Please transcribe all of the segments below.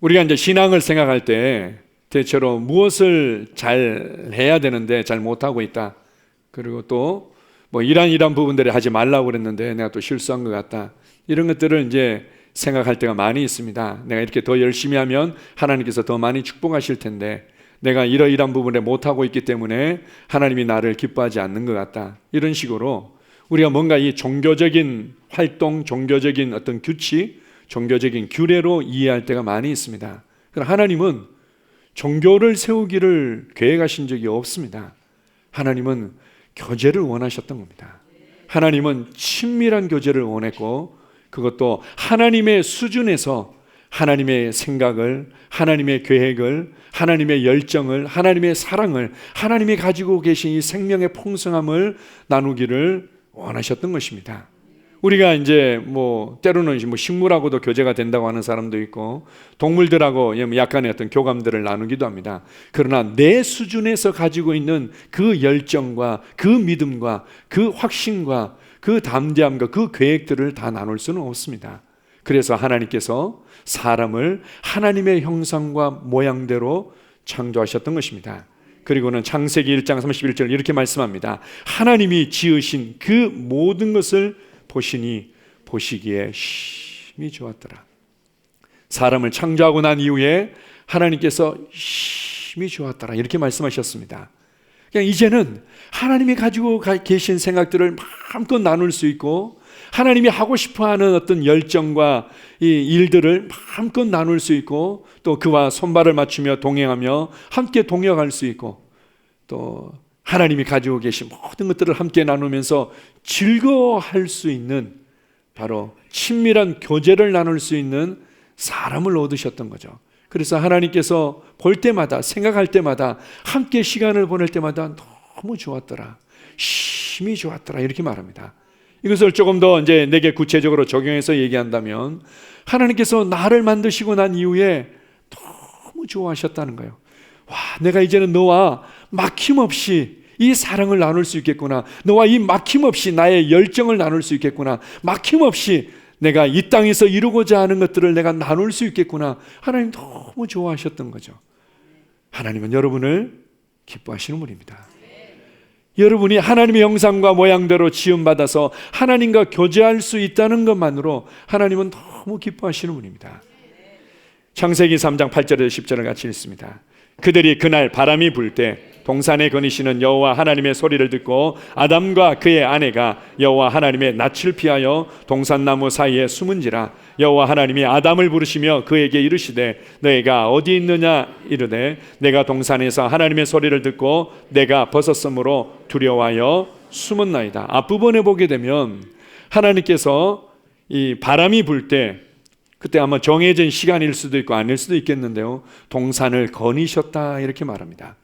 우리가 이제 신앙을 생각할 때 대체로 무엇을 잘 해야 되는데 잘 못하고 있다. 그리고 또 뭐 이런 부분들을 하지 말라고 그랬는데 내가 또 실수한 것 같다. 이런 것들을 이제 생각할 때가 많이 있습니다. 내가 이렇게 더 열심히 하면 하나님께서 더 많이 축복하실 텐데 내가 이러이러한 부분에 못하고 있기 때문에 하나님이 나를 기뻐하지 않는 것 같다. 이런 식으로 우리가 뭔가 이 종교적인 활동, 종교적인 어떤 규칙, 종교적인 규례로 이해할 때가 많이 있습니다. 그러나 하나님은 종교를 세우기를 계획하신 적이 없습니다. 하나님은 교제를 원하셨던 겁니다. 하나님은 친밀한 교제를 원했고 그것도 하나님의 수준에서 하나님의 생각을, 하나님의 계획을, 하나님의 열정을, 하나님의 사랑을, 하나님이 가지고 계신 이 생명의 풍성함을 나누기를 원하셨던 것입니다. 우리가 이제 때로는 식물하고도 교제가 된다고 하는 사람도 있고 동물들하고 약간의 어떤 교감들을 나누기도 합니다. 그러나 내 수준에서 가지고 있는 그 열정과 그 믿음과 그 확신과 그 담대함과 그 계획들을 다 나눌 수는 없습니다. 그래서 하나님께서 사람을 하나님의 형상과 모양대로 창조하셨던 것입니다. 그리고는 창세기 1장 31절 이렇게 말씀합니다. 하나님이 지으신 그 모든 것을 보시니 보시기에 심히 좋았더라. 사람을 창조하고 난 이후에 하나님께서 심히 좋았더라 이렇게 말씀하셨습니다. 그냥 이제는 하나님이 가지고 계신 생각들을 마음껏 나눌 수 있고 하나님이 하고 싶어하는 어떤 열정과 이 일들을 마음껏 나눌 수 있고 또 그와 손발을 맞추며 동행하며 함께 동역할 수 있고 또 하나님이 가지고 계신 모든 것들을 함께 나누면서 즐거워할 수 있는 바로 친밀한 교제를 나눌 수 있는 사람을 얻으셨던 거죠. 그래서 하나님께서 볼 때마다 생각할 때마다 함께 시간을 보낼 때마다 너무 좋았더라, 심히 좋았더라 이렇게 말합니다. 이것을 조금 더 이제 내게 구체적으로 적용해서 얘기한다면 하나님께서 나를 만드시고 난 이후에 너무 좋아하셨다는 거예요. 와, 내가 이제는 너와 막힘없이 이 사랑을 나눌 수 있겠구나. 너와 이 막힘없이 나의 열정을 나눌 수 있겠구나. 막힘없이 내가 이 땅에서 이루고자 하는 것들을 내가 나눌 수 있겠구나. 하나님 너무 좋아하셨던 거죠. 하나님은 여러분을 기뻐하시는 분입니다. 여러분이 하나님의 형상과 모양대로 지음받아서 하나님과 교제할 수 있다는 것만으로 하나님은 너무 기뻐하시는 분입니다. 창세기 3장 8절에서 10절을 같이 읽습니다. 그들이 그날 바람이 불 때 동산에 거니시는 여호와 하나님의 소리를 듣고 아담과 그의 아내가 여호와 하나님의 낯을 피하여 동산나무 사이에 숨은지라. 여호와 하나님이 아담을 부르시며 그에게 이르시되 너희가 어디 있느냐 이르되 내가 동산에서 하나님의 소리를 듣고 내가 벗었으므로 두려워하여 숨었나이다. 앞부분에 보게 되면 하나님께서 이 바람이 불 때 그때 아마 정해진 시간일 수도 있고 아닐 수도 있겠는데요, 동산을 거니셨다 이렇게 말합니다.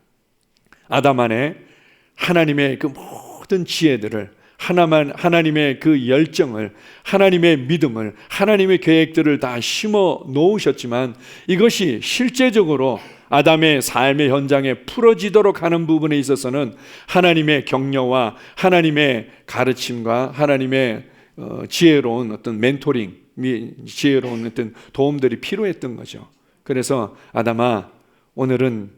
아담 안에 하나님의 그 모든 지혜들을, 하나님의 그 열정을, 하나님의 믿음을, 하나님의 계획들을 다 심어 놓으셨지만 이것이 실제적으로 아담의 삶의 현장에 풀어지도록 하는 부분에 있어서는 하나님의 격려와 하나님의 가르침과 하나님의 지혜로운 어떤 멘토링, 지혜로운 어떤 도움들이 필요했던 거죠. 그래서 아담아 오늘은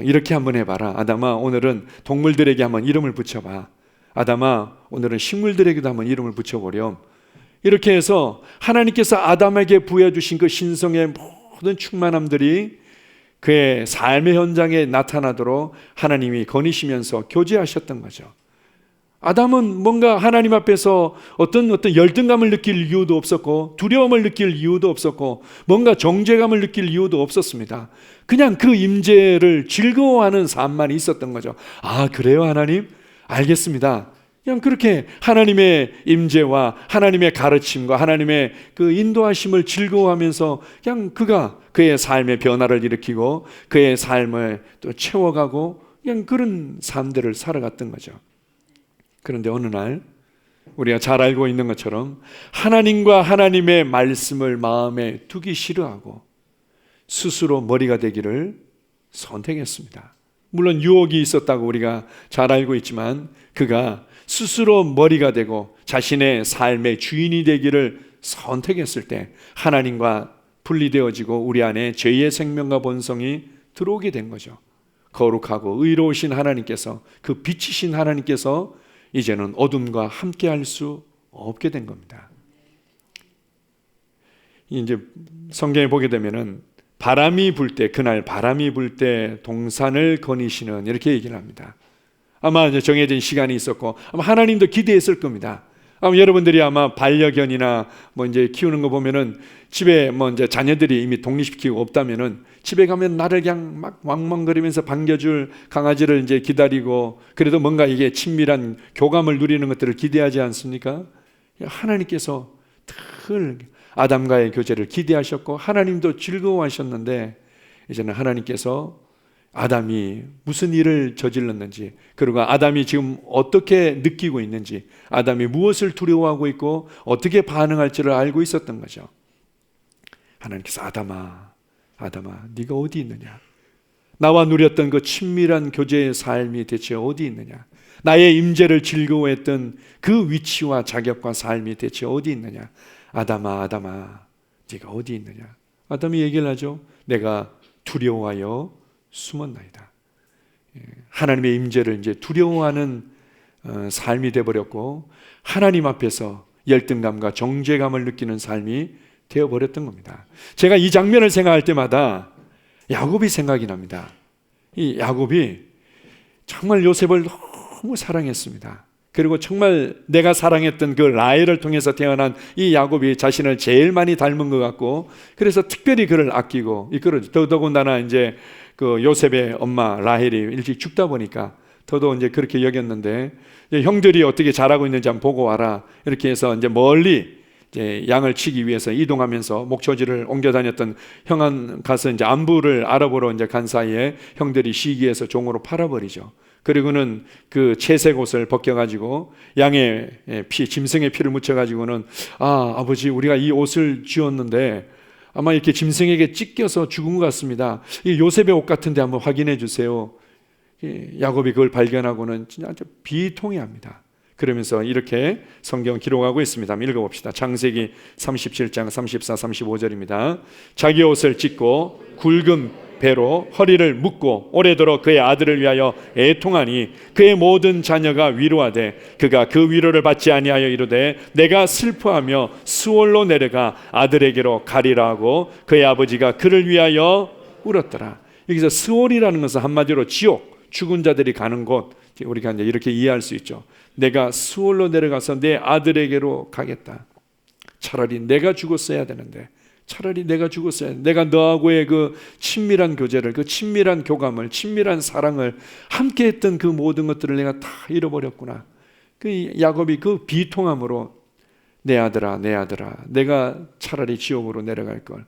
이렇게 한번 해봐라. 아담아 오늘은 동물들에게 한번 이름을 붙여봐. 아담아 오늘은 식물들에게도 한번 이름을 붙여보렴. 이렇게 해서 하나님께서 아담에게 부여주신 그 신성의 모든 충만함들이 그의 삶의 현장에 나타나도록 하나님이 거니시면서 교제하셨던 거죠. 아담은 뭔가 하나님 앞에서 어떤 열등감을 느낄 이유도 없었고 두려움을 느낄 이유도 없었고 뭔가 정죄감을 느낄 이유도 없었습니다. 그냥 그 임재를 즐거워하는 삶만 있었던 거죠. 아, 그래요 하나님? 알겠습니다. 그냥 그렇게 하나님의 임재와 하나님의 가르침과 하나님의 그 인도하심을 즐거워하면서 그냥 그가 그의 삶의 변화를 일으키고 그의 삶을 또 채워가고 그냥 그런 삶들을 살아갔던 거죠. 그런데 어느 날 우리가 잘 알고 있는 것처럼 하나님과 하나님의 말씀을 마음에 두기 싫어하고 스스로 머리가 되기를 선택했습니다. 물론 유혹이 있었다고 우리가 잘 알고 있지만 그가 스스로 머리가 되고 자신의 삶의 주인이 되기를 선택했을 때 하나님과 분리되어지고 우리 안에 죄의 생명과 본성이 들어오게 된 거죠. 거룩하고 의로우신 하나님께서, 그 빛이신 하나님께서 이제는 어둠과 함께할 수 없게 된 겁니다. 이제 성경에 보게 되면은 바람이 불 때, 그날 바람이 불 때 동산을 거니시는, 이렇게 얘기를 합니다. 아마 이제 정해진 시간이 있었고 아마 하나님도 기대했을 겁니다. 아마 여러분들이 아마 반려견이나 뭐 이제 키우는 거 보면은 집에 뭐 이제 자녀들이 이미 독립시키고 없다면은 집에 가면 나를 그냥 막 왕왕거리면서 반겨줄 강아지를 이제 기다리고, 그래도 뭔가 이게 친밀한 교감을 누리는 것들을 기대하지 않습니까? 하나님께서 늘 아담과의 교제를 기대하셨고 하나님도 즐거워하셨는데, 이제는 하나님께서 아담이 무슨 일을 저질렀는지, 그리고 아담이 지금 어떻게 느끼고 있는지, 아담이 무엇을 두려워하고 있고 어떻게 반응할지를 알고 있었던 거죠. 하나님께서 아담아, 아담아, 네가 어디 있느냐? 나와 누렸던 그 친밀한 교제의 삶이 대체 어디 있느냐? 나의 임재를 즐거워했던 그 위치와 자격과 삶이 대체 어디 있느냐? 아담아, 아담아, 네가 어디 있느냐? 아담이 얘기를 하죠. 내가 두려워하여 숨었나이다. 하나님의 임재를 이제 두려워하는 삶이 되어버렸고, 하나님 앞에서 열등감과 정죄감을 느끼는 삶이 되어버렸던 겁니다. 제가 이 장면을 생각할 때마다 야곱이 생각이 납니다. 이 야곱이 정말 요셉을 너무 사랑했습니다. 그리고 정말 내가 사랑했던 그 라헬을 통해서 태어난 이 야곱이 자신을 제일 많이 닮은 것 같고, 그래서 특별히 그를 아끼고 이끌어줘. 더더군다나 이제 그 요셉의 엄마 라헬이 일찍 죽다 보니까 더더욱 이제 그렇게 여겼는데, 이제 형들이 어떻게 잘하고 있는지 한번 보고 와라, 이렇게 해서 이제 멀리 이제 양을 치기 위해서 이동하면서 목초지를 옮겨 다녔던 형한 가서 이제 안부를 알아보러 이제 간 사이에 형들이 시기해서 종으로 팔아버리죠. 그리고는 그 채색 옷을 벗겨가지고 양의 피, 짐승의 피를 묻혀가지고는, 아, 아버지, 우리가 이 옷을 쥐었는데 아마 이렇게 짐승에게 찢겨서 죽은 것 같습니다. 이 요셉의 옷 같은데 한번 확인해 주세요. 야곱이 그걸 발견하고는 진짜 비통해합니다. 그러면서 이렇게 성경 기록하고 있습니다. 한번 읽어봅시다. 창세기 37장 34, 35절입니다. 자기 옷을 찢고 굵은 배로 허리를 묶고 오래도록 그의 아들을 위하여 애통하니 그의 모든 자녀가 위로하되 그가 그 위로를 받지 아니하여 이르되 내가 슬퍼하며 수월로 내려가 아들에게로 가리라 하고 그의 아버지가 그를 위하여 울었더라. 여기서 수월이라는 것은 한마디로 지옥, 죽은 자들이 가는 곳, 우리가 이제 이렇게 이해할 수 있죠. 내가 수월로 내려가서 내 아들에게로 가겠다. 차라리 내가 죽었어야 되는데, 차라리 내가 죽었어야 돼. 내가 너하고의 그 친밀한 교제를, 그 친밀한 교감을, 친밀한 사랑을, 함께 했던 그 모든 것들을 내가 다 잃어버렸구나. 그 야곱이 그 비통함으로 내 아들아, 내 아들아, 내가 차라리 지옥으로 내려갈 걸,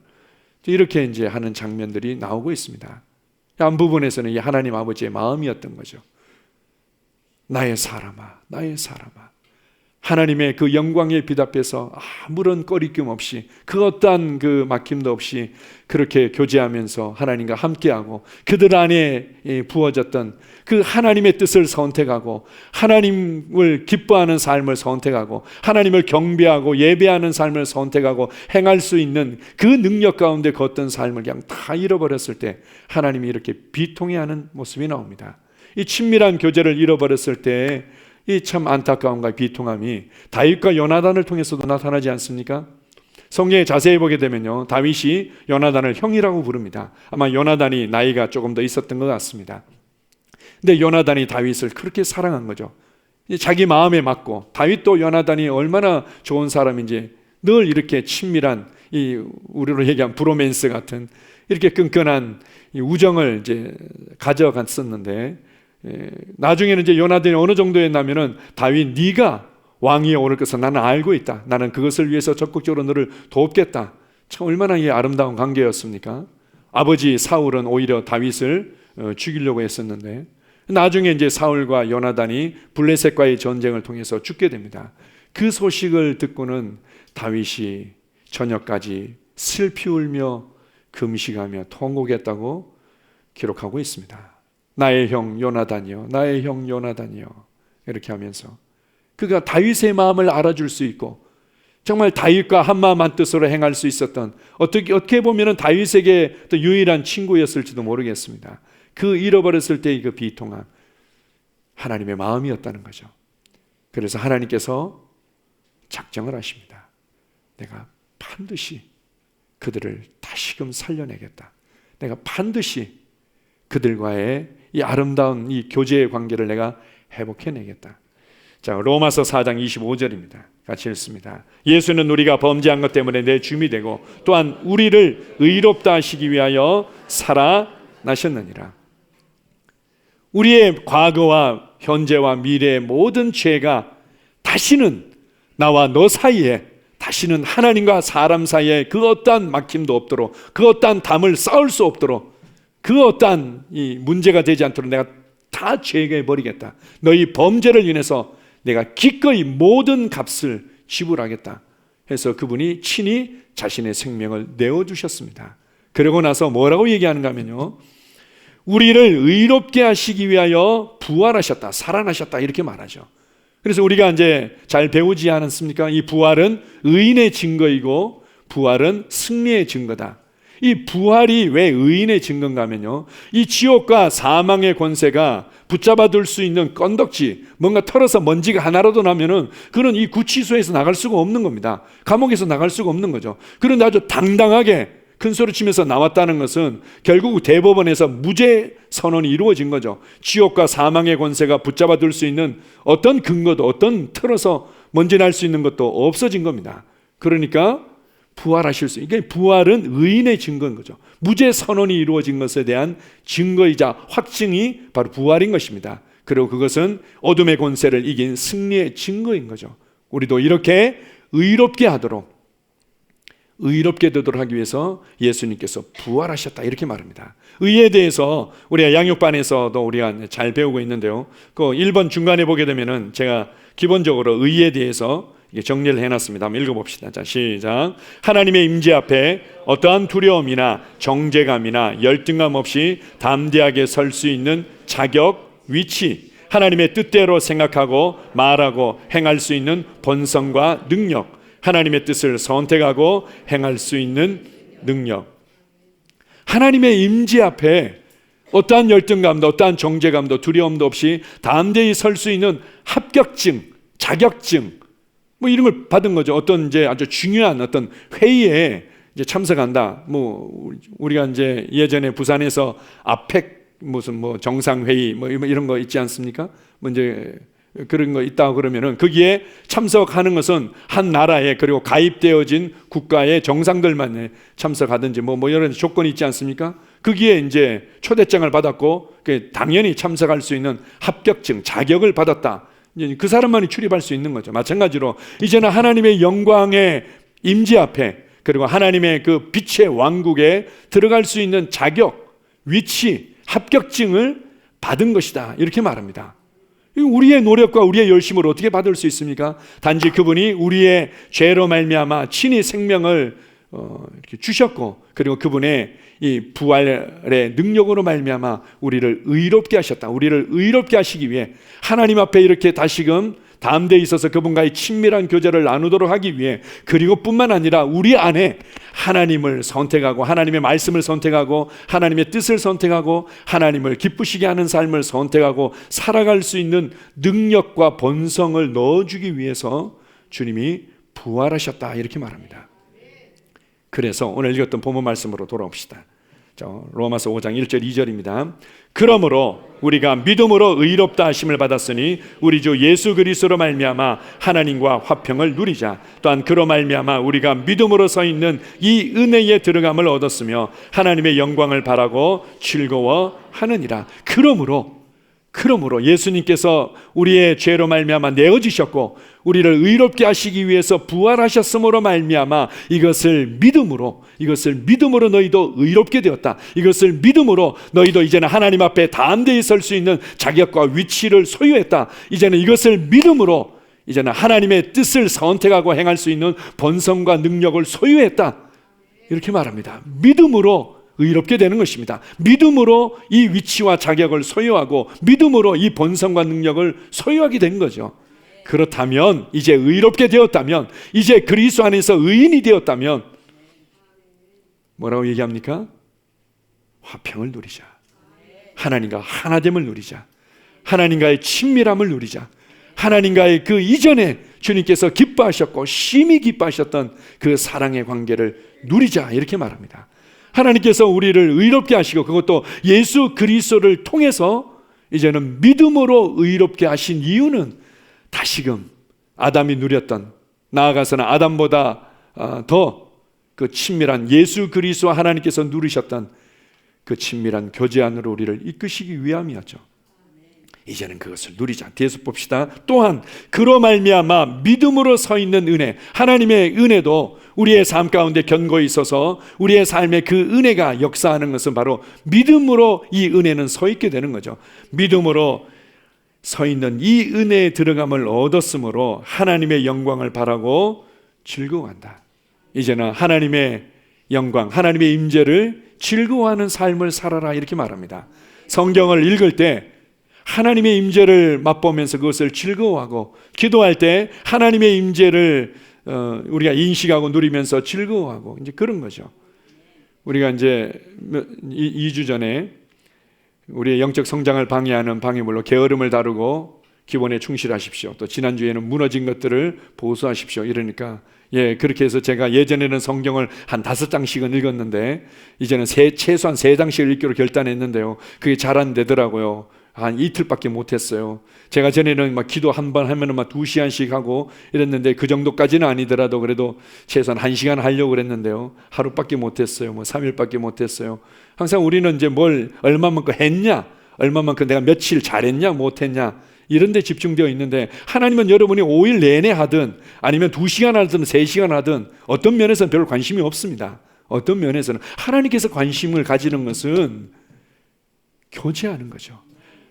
이렇게 이제 하는 장면들이 나오고 있습니다. 한 부분에서는 이 하나님 아버지의 마음이었던 거죠. 나의 사람아, 나의 사람아. 하나님의 그 영광의 빛 앞에서 아무런 꺼리낌 없이, 그 어떠한 그 막힘도 없이 그렇게 교제하면서 하나님과 함께하고 그들 안에 부어졌던 그 하나님의 뜻을 선택하고 하나님을 기뻐하는 삶을 선택하고 하나님을 경배하고 예배하는 삶을 선택하고 행할 수 있는 그 능력 가운데 걷던 삶을 그냥 다 잃어버렸을 때 하나님이 이렇게 비통해하는 모습이 나옵니다. 이 친밀한 교제를 잃어버렸을 때 이 참 안타까움과 비통함이 다윗과 요나단을 통해서도 나타나지 않습니까? 성경에 자세히 보게 되면요, 다윗이 요나단을 형이라고 부릅니다. 아마 요나단이 나이가 조금 더 있었던 것 같습니다. 근데 요나단이 다윗을 그렇게 사랑한 거죠. 자기 마음에 맞고, 다윗도 요나단이 얼마나 좋은 사람인지 늘 이렇게 친밀한, 이 우리로 얘기한 브로맨스 같은 이렇게 끈끈한 이 우정을 이제 가져갔었는데, 나중에는 이제 요나단이 어느 정도에 나면은 다윗, 네가 왕위에 오를 것을 나는 알고 있다. 나는 그것을 위해서 적극적으로 너를 돕겠다. 참 얼마나 이 아름다운 관계였습니까? 아버지 사울은 오히려 다윗을 죽이려고 했었는데, 나중에 이제 사울과 요나단이 블레셋과의 전쟁을 통해서 죽게 됩니다. 그 소식을 듣고는 다윗이 저녁까지 슬피 울며 금식하며 통곡했다고 기록하고 있습니다. 나의 형 요나단이요, 나의 형 요나단이요, 이렇게 하면서 그가 다윗의 마음을 알아줄 수 있고 정말 다윗과 한마음 한뜻으로 행할 수 있었던, 어떻게 보면 다윗에게 또 유일한 친구였을지도 모르겠습니다. 그 잃어버렸을 때의 그 비통함, 하나님의 마음이었다는 거죠. 그래서 하나님께서 작정을 하십니다. 내가 반드시 그들을 다시금 살려내겠다. 내가 반드시 그들과의 이 아름다운 이 교제의 관계를 내가 회복해내겠다. 자, 로마서 4장 25절입니다. 같이 읽습니다. 예수는 우리가 범죄한 것 때문에 내 주임이 되고 또한 우리를 의롭다 하시기 위하여 살아나셨느니라. 우리의 과거와 현재와 미래의 모든 죄가 다시는 나와 너 사이에, 다시는 하나님과 사람 사이에 그 어떠한 막힘도 없도록, 그 어떠한 담을 쌓을 수 없도록, 그 어떠한 이 문제가 되지 않도록 내가 다 죄게 버리겠다. 너희 범죄를 인해서 내가 기꺼이 모든 값을 지불하겠다 해서 그분이 친히 자신의 생명을 내어주셨습니다. 그러고 나서 뭐라고 얘기하는가 하면요, 우리를 의롭게 하시기 위하여 부활하셨다, 살아나셨다, 이렇게 말하죠. 그래서 우리가 이제 잘 배우지 않았습니까? 이 부활은 의인의 증거이고 부활은 승리의 증거다. 이 부활이 왜 의인의 증거인가 하면요, 이 지옥과 사망의 권세가 붙잡아둘 수 있는 건덕지, 뭔가 털어서 먼지가 하나라도 나면은 그는 이 구치소에서 나갈 수가 없는 겁니다. 감옥에서 나갈 수가 없는 거죠. 그런데 아주 당당하게 큰 소리 치면서 나왔다는 것은 결국 대법원에서 무죄 선언이 이루어진 거죠. 지옥과 사망의 권세가 붙잡아둘 수 있는 어떤 근거도, 어떤 틀어서 먼지 날 수 있는 것도 없어진 겁니다. 그러니까 부활하실 수, 이게 부활은 의인의 증거인 거죠. 무죄 선언이 이루어진 것에 대한 증거이자 확증이 바로 부활인 것입니다. 그리고 그것은 어둠의 권세를 이긴 승리의 증거인 거죠. 우리도 이렇게 의롭게 하도록, 의롭게 되도록 하기 위해서 예수님께서 부활하셨다, 이렇게 말합니다. 의에 대해서 우리가 양육반에서도 우리가 잘 배우고 있는데요, 그 1번 중간에 보게 되면은 제가 기본적으로 의에 대해서 정리를 해놨습니다. 한번 읽어봅시다. 자, 시작. 하나님의 임재 앞에 어떠한 두려움이나 정죄감이나 열등감 없이 담대하게 설 수 있는 자격, 위치, 하나님의 뜻대로 생각하고 말하고 행할 수 있는 본성과 능력, 하나님의 뜻을 선택하고 행할 수 있는 능력. 하나님의 임재 앞에 어떠한 열등감도 어떠한 정죄감도 두려움도 없이 담대히 설 수 있는 합격증, 자격증, 뭐 이런 걸 받은 거죠. 어떤 이제 아주 중요한 어떤 회의에 이제 참석한다. 뭐 우리가 이제 예전에 부산에서 아펙 무슨 뭐 정상회의 뭐 이런 거 있지 않습니까? 뭐 이제 그런 거 있다고 그러면은 거기에 참석하는 것은 한 나라에, 그리고 가입되어진 국가의 정상들만 참석하든지 뭐 이런 조건이 있지 않습니까? 거기에 이제 초대장을 받았고 당연히 참석할 수 있는 합격증, 자격을 받았다. 그 사람만이 출입할 수 있는 거죠. 마찬가지로 이제는 하나님의 영광의 임재 앞에, 그리고 하나님의 그 빛의 왕국에 들어갈 수 있는 자격, 위치, 합격증을 받은 것이다, 이렇게 말합니다. 우리의 노력과 우리의 열심으로 어떻게 받을 수 있습니까? 단지 그분이 우리의 죄로 말미암아 친히 생명을 이렇게 주셨고, 그리고 그분의 이 부활의 능력으로 말미암아 우리를 의롭게 하셨다. 우리를 의롭게 하시기 위해 하나님 앞에 이렇게 다시금 담대히 있어서 그분과의 친밀한 교제를 나누도록 하기 위해, 그리고 뿐만 아니라 우리 안에 하나님을 선택하고 하나님의 말씀을 선택하고 하나님의 뜻을 선택하고 하나님을 기쁘시게 하는 삶을 선택하고 살아갈 수 있는 능력과 본성을 넣어주기 위해서 주님이 부활하셨다, 이렇게 말합니다. 그래서 오늘 읽었던 본문 말씀으로 돌아옵시다. 자, 로마서 5장 1절 2절입니다. 그러므로 우리가 믿음으로 의롭다 하심을 받았으니 우리 주 예수 그리스도로 말미암아 하나님과 화평을 누리자. 또한 그로 말미암아 우리가 믿음으로 서 있는 이 은혜에 들어감을 얻었으며 하나님의 영광을 바라고 즐거워하느니라. 그러므로 예수님께서 우리의 죄로 말미암아 내어지셨고 우리를 의롭게 하시기 위해서 부활하셨으므로 말미암아 이것을 믿음으로 너희도 의롭게 되었다. 이것을 믿음으로 너희도 이제는 하나님 앞에 담대히 설 수 있는 자격과 위치를 소유했다. 이제는 이것을 믿음으로 이제는 하나님의 뜻을 선택하고 행할 수 있는 본성과 능력을 소유했다, 이렇게 말합니다. 믿음으로 의롭게 되는 것입니다. 믿음으로 이 위치와 자격을 소유하고 믿음으로 이 본성과 능력을 소유하게 된 거죠. 그렇다면, 이제 의롭게 되었다면, 이제 그리스도 안에서 의인이 되었다면 뭐라고 얘기합니까? 화평을 누리자. 하나님과 하나됨을 누리자. 하나님과의 친밀함을 누리자. 하나님과의 그 이전에 주님께서 기뻐하셨고 심히 기뻐하셨던 그 사랑의 관계를 누리자, 이렇게 말합니다. 하나님께서 우리를 의롭게 하시고 그것도 예수 그리스도를 통해서 이제는 믿음으로 의롭게 하신 이유는 다시금 아담이 누렸던, 나아가서는 아담보다 더 그 친밀한 예수 그리스도와 하나님께서 누리셨던 그 친밀한 교제 안으로 우리를 이끄시기 위함이었죠. 이제는 그것을 누리자. 뒤에서 봅시다. 또한 그로 말미암아 믿음으로 서 있는 은혜, 하나님의 은혜도 우리의 삶 가운데 견고히 있어서 우리의 삶에 그 은혜가 역사하는 것은 바로 믿음으로 이 은혜는 서 있게 되는 거죠. 믿음으로 서 있는 이 은혜에 들어감을 얻었으므로 하나님의 영광을 바라고 즐거워한다. 이제는 하나님의 영광, 하나님의 임재를 즐거워하는 삶을 살아라, 이렇게 말합니다. 성경을 읽을 때 하나님의 임재를 맛보면서 그것을 즐거워하고, 기도할 때 하나님의 임재를 우리가 인식하고 누리면서 즐거워하고, 이제 그런 거죠. 우리가 이제 2주 전에 우리의 영적 성장을 방해하는 방해물로 게으름을 다루고 기본에 충실하십시오. 또 지난주에는 무너진 것들을 보수하십시오. 이러니까 그렇게 해서 제가 예전에는 성경을 한 5장씩은 읽었는데 이제는 최소한 3장씩을 읽기로 결단했는데요. 그게 잘 안 되더라고요. 한 이틀밖에 못했어요. 제가 전에는 막 기도 한 번 하면은 막 2시간씩 하고 이랬는데 그 정도까지는 아니더라도 그래도 최소한 1시간 하려고 그랬는데요. 하루밖에 못했어요. 뭐 3일밖에 못했어요. 항상 우리는 이제 얼마만큼 했냐, 얼마만큼 내가 며칠 잘했냐, 못했냐, 이런 데 집중되어 있는데, 하나님은 여러분이 5일 내내 하든 아니면 2시간 하든 3시간 하든 어떤 면에서는 별로 관심이 없습니다. 어떤 면에서는 하나님께서 관심을 가지는 것은 교제하는 거죠.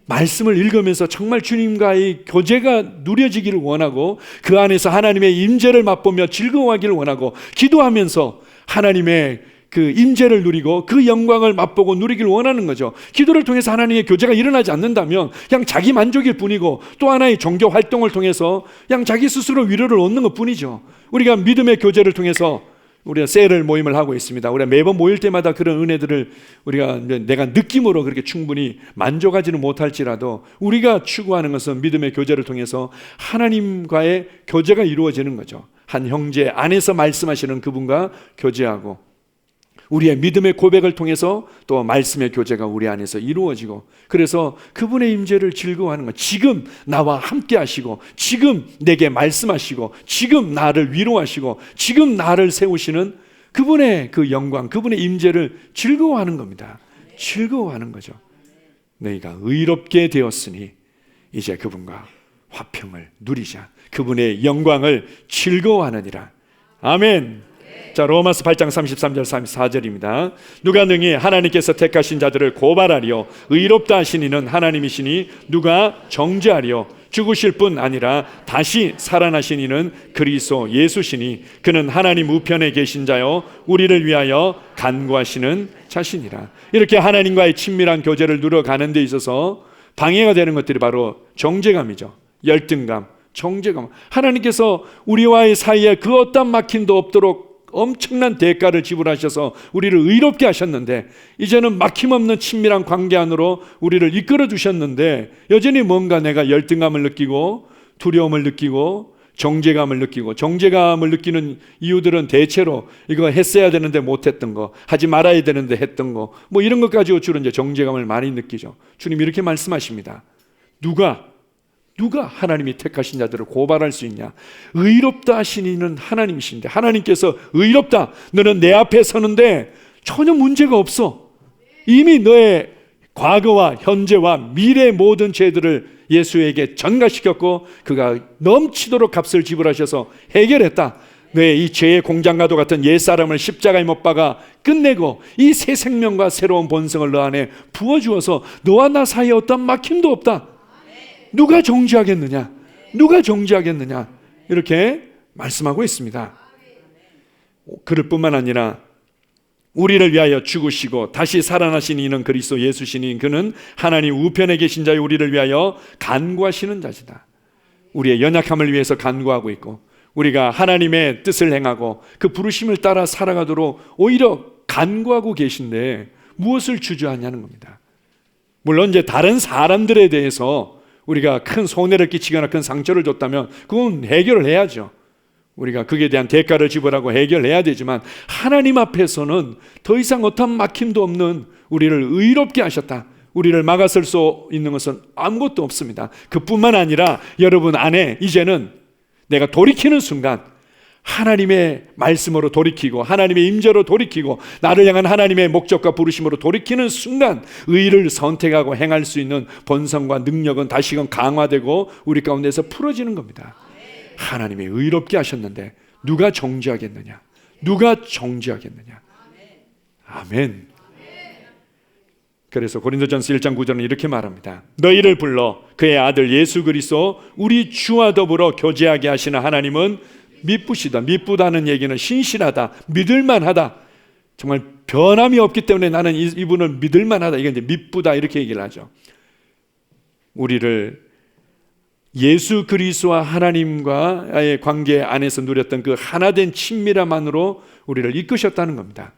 말씀을 읽으면서 정말 주님과의 교제가 누려지기를 원하고 그 안에서 하나님의 임재를 맛보며 즐거워하기를 원하고, 기도하면서 하나님의 그 임재를 누리고 그 영광을 맛보고 누리기를 원하는 거죠. 기도를 통해서 하나님의 교제가 일어나지 않는다면 그냥 자기 만족일 뿐이고, 또 하나의 종교 활동을 통해서 그냥 자기 스스로 위로를 얻는 것 뿐이죠. 우리가 믿음의 교제를 통해서 우리가 셀을 모임을 하고 있습니다. 우리가 매번 모일 때마다 그런 은혜들을 우리가 내가 느낌으로 그렇게 충분히 만족하지는 못할지라도 우리가 추구하는 것은 믿음의 교제를 통해서 하나님과의 교제가 이루어지는 거죠. 한 형제 안에서 말씀하시는 그분과 교제하고, 우리의 믿음의 고백을 통해서 또 말씀의 교제가 우리 안에서 이루어지고, 그래서 그분의 임재를 즐거워하는 것. 지금 나와 함께 하시고, 지금 내게 말씀하시고, 지금 나를 위로하시고, 지금 나를 세우시는 그분의 그 영광, 그분의 임재를 즐거워하는 겁니다. 즐거워하는 거죠. 너희가 의롭게 되었으니 이제 그분과 화평을 누리자. 그분의 영광을 즐거워하느니라. 아멘. 자, 로마서 8장 33절 34절입니다. 누가 능히 하나님께서 택하신 자들을 고발하리요, 의롭다 하신 이는 하나님이시니 누가 정죄하리요. 죽으실 뿐 아니라 다시 살아나신 이는 그리스도 예수시니 그는 하나님 우편에 계신 자요 우리를 위하여 간구하시는 자신이라. 이렇게 하나님과의 친밀한 교제를 누려가는 데 있어서 방해가 되는 것들이 바로 정죄감이죠. 열등감, 정죄감. 하나님께서 우리와의 사이에 그 어떤 막힘도 없도록 엄청난 대가를 지불하셔서 우리를 의롭게 하셨는데, 이제는 막힘없는 친밀한 관계 안으로 우리를 이끌어 주셨는데, 여전히 뭔가 내가 열등감을 느끼고 두려움을 느끼고 정죄감을 느끼고, 정죄감을 느끼는 이유들은 대체로 이거 했어야 되는데 못했던 거, 하지 말아야 되는데 했던 거, 뭐 이런 것 가지고 주로 이제 정죄감을 많이 느끼죠. 주님 이렇게 말씀하십니다. 누가 하나님이 택하신 자들을 고발할 수 있냐? 의롭다 하신 이는 하나님이신데, 하나님께서 의롭다, 너는 내 앞에 서는데 전혀 문제가 없어. 이미 너의 과거와 현재와 미래의 모든 죄들을 예수에게 전가시켰고 그가 넘치도록 값을 지불하셔서 해결했다. 너의 이 죄의 공장과도 같은 옛사람을 십자가에 못 박아 끝내고 이 새 생명과 새로운 본성을 너 안에 부어주어서 너와 나 사이에 어떤 막힘도 없다. 누가 정죄하겠느냐? 누가 정죄하겠느냐? 이렇게 말씀하고 있습니다. 그럴 뿐만 아니라 우리를 위하여 죽으시고 다시 살아나신 이는 그리스도 예수시니 그는 하나님 우편에 계신 자의 우리를 위하여 간구하시는 자시다. 우리의 연약함을 위해서 간구하고 있고, 우리가 하나님의 뜻을 행하고 그 부르심을 따라 살아가도록 오히려 간구하고 계신데 무엇을 주저하냐는 겁니다. 물론 이제 다른 사람들에 대해서 우리가 큰 손해를 끼치거나 큰 상처를 줬다면 그건 해결을 해야죠. 우리가 그에 대한 대가를 지불하고 해결해야 되지만, 하나님 앞에서는 더 이상 어떤 막힘도 없는 우리를 의롭게 하셨다, 우리를 막아설 수 있는 것은 아무것도 없습니다. 그뿐만 아니라 여러분 안에 이제는 내가 돌이키는 순간 하나님의 말씀으로 돌이키고 하나님의 임재로 돌이키고 나를 향한 하나님의 목적과 부르심으로 돌이키는 순간 의를 선택하고 행할 수 있는 본성과 능력은 다시금 강화되고 우리 가운데서 풀어지는 겁니다. 하나님이 의롭게 하셨는데 누가 정죄하겠느냐? 누가 정죄하겠느냐? 아멘. 그래서 고린도전서 1장 9절은 이렇게 말합니다. 너희를 불러 그의 아들 예수 그리스도 우리 주와 더불어 교제하게 하시는 하나님은 미쁘시다. 미쁘다는 얘기는 신실하다, 믿을만하다, 정말 변함이 없기 때문에 나는 이분을 믿을만하다, 이게 이제 미쁘다 이렇게 얘기를 하죠. 우리를 예수 그리스도와 하나님과의 관계 안에서 누렸던 그 하나된 친밀함만으로 우리를 이끄셨다는 겁니다.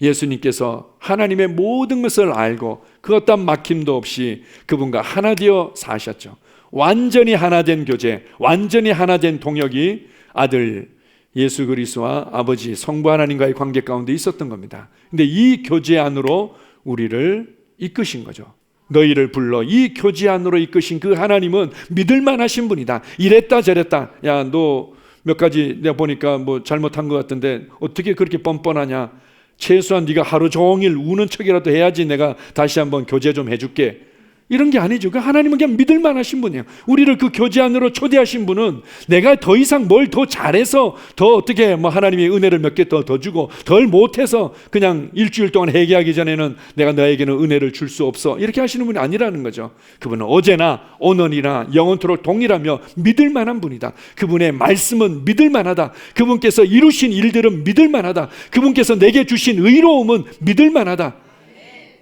예수님께서 하나님의 모든 것을 알고 그 어떤 막힘도 없이 그분과 하나 되어 사셨죠. 완전히 하나된 교제, 완전히 하나된 동역이 아들 예수 그리스도와 아버지 성부 하나님과의 관계 가운데 있었던 겁니다. 근데 이 교제 안으로 우리를 이끄신 거죠. 너희를 불러 이 교제 안으로 이끄신 그 하나님은 믿을만 하신 분이다. 이랬다 저랬다, 야 너 몇 가지 내가 보니까 뭐 잘못한 것 같은데 어떻게 그렇게 뻔뻔하냐, 최소한 네가 하루 종일 우는 척이라도 해야지 내가 다시 한번 교제 좀 해줄게, 이런 게 아니죠. 그 하나님은 그냥 믿을 만하신 분이에요. 우리를 그 교제 안으로 초대하신 분은 내가 더 이상 뭘 더 잘해서 더 어떻게 뭐 하나님의 은혜를 몇 개 더 주고 덜 못해서 그냥 일주일 동안 회개하기 전에는 내가 너에게는 은혜를 줄 수 없어, 이렇게 하시는 분이 아니라는 거죠. 그분은 어제나 오늘이나 영원토록 동일하며 믿을 만한 분이다. 그분의 말씀은 믿을 만하다. 그분께서 이루신 일들은 믿을 만하다. 그분께서 내게 주신 의로움은 믿을 만하다.